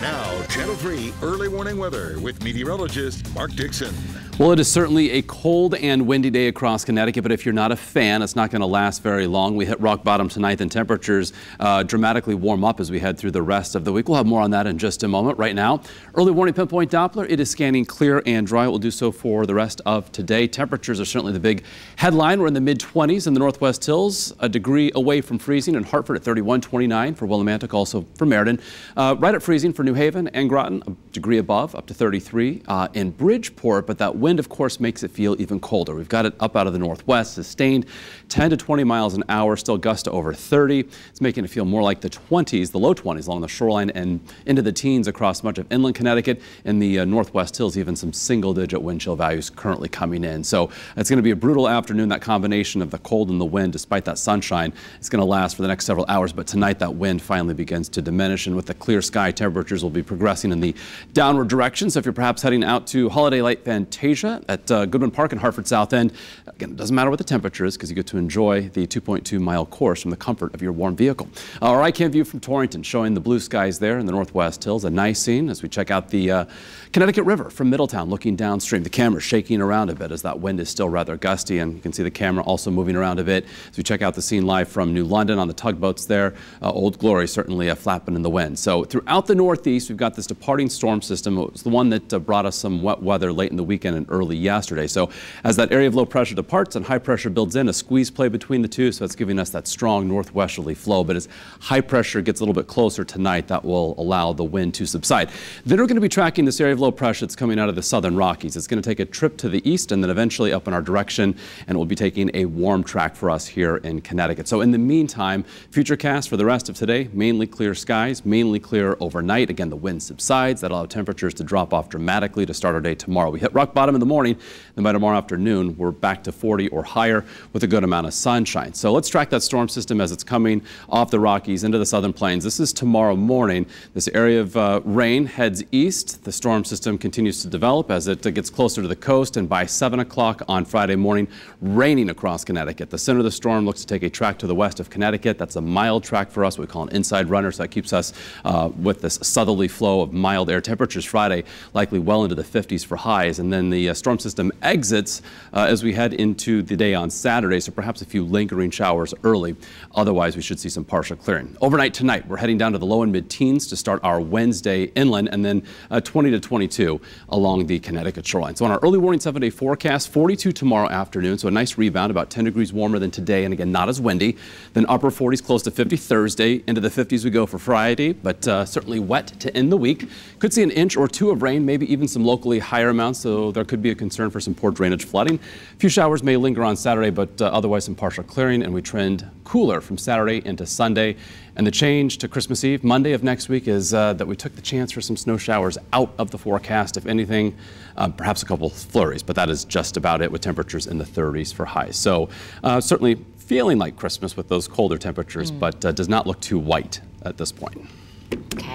Now, Channel 3 early warning weather with meteorologist Mark Dixon. Well, it is certainly a cold and windy day across Connecticut, but if you're not a fan, it's not going to last very long. We hit rock bottom tonight, and temperatures dramatically warm up as we head through the rest of the week. We'll have more on that in just a moment. Right now, early warning pinpoint Doppler. It is scanning clear and dry. It will do so for the rest of today. Temperatures are certainly the big headline. We're in the mid-20s in the Northwest Hills, a degree away from freezing in Hartford at 31-29 for Willimantic, also for Meriden. Right at freezing for New Haven and Groton, a degree above, up to 33 in Bridgeport, but that wind, of course, makes it feel even colder. We've got it up out of the northwest, sustained 10 to 20 miles an hour, still gusts to over 30. It's making it feel more like the 20s, the low 20s along the shoreline and into the teens across much of inland Connecticut. In the Northwest Hills, even some single-digit wind chill values currently coming in. So it's going to be a brutal afternoon. That combination of the cold and the wind, despite that sunshine, is going to last for the next several hours. But tonight, that wind finally begins to diminish, and with the clear sky, temperatures will be progressing in the downward direction. So if you're perhaps heading out to Holiday Light Fantasia at Goodwin Park in Hartford South End, again, it doesn't matter what the temperature is because you get to enjoy the 2.2-mile course from the comfort of your warm vehicle. Our iCam view from Torrington showing the blue skies there in the Northwest Hills. A nice scene as we check out the Connecticut River from Middletown looking downstream. The camera shaking around a bit as that wind is still rather gusty, and you can see the camera also moving around a bit as we check out the scene live from New London on the tugboats there. Old Glory certainly flapping in the wind. So throughout the Northeast, we've got this departing storm system. It was the one that brought us some wet weather late in the weekend and early yesterday. So as that area of low pressure departs and high pressure builds in, a squeeze play between the two, so it's giving us that strong northwesterly flow. But as high pressure gets a little bit closer tonight, that will allow the wind to subside. Then we're going to be tracking this area of low pressure that's coming out of the southern Rockies. It's going to take a trip to the east and then eventually up in our direction, and it will be taking a warm track for us here in Connecticut. So in the meantime, futurecast for the rest of today, mainly clear skies, mainly clear overnight. Again, the wind subsides. That'll allow temperatures to drop off dramatically to start our day tomorrow. We hit rock bottom in the morning, and by tomorrow afternoon, we're back to 40 or higher with a good amount of sunshine. So let's track that storm system as it's coming off the Rockies into the southern plains. This is tomorrow morning. This area of rain heads east. The storm system continues to develop as it gets closer to the coast, and by 7 o'clock on Friday morning, raining across Connecticut. The center of the storm looks to take a track to the west of Connecticut. That's a mild track for us. We call an inside runner, so that keeps us with this southerly flow of mild air. Temperatures Friday likely well into the 50s for highs, and then the storm system exits as we head into the day on Saturday, so perhaps a few lingering showers early. Otherwise, we should see some partial clearing. Overnight tonight, we're heading down to the low and mid-teens to start our Wednesday inland, and then 20 to 22 along the Connecticut shoreline. So on our early warning 7-day forecast, 42 tomorrow afternoon, so a nice rebound, about 10 degrees warmer than today, and again, not as windy. Then upper 40s, close to 50 Thursday. Into the 50s we go for Friday, but certainly wet to end the week. Could see an inch or two of rain, maybe even some locally higher amounts, so there could be a concern for some poor drainage flooding. A few showers may linger on Saturday, but otherwise some partial clearing, and we trend cooler from Saturday into Sunday. And the change to Christmas Eve, Monday of next week, is that we took the chance for some snow showers out of the forecast. If anything, perhaps a couple flurries, but that is just about it with temperatures in the 30s for highs. So certainly feeling like Christmas with those colder temperatures, but does not look too white at this point. Okay.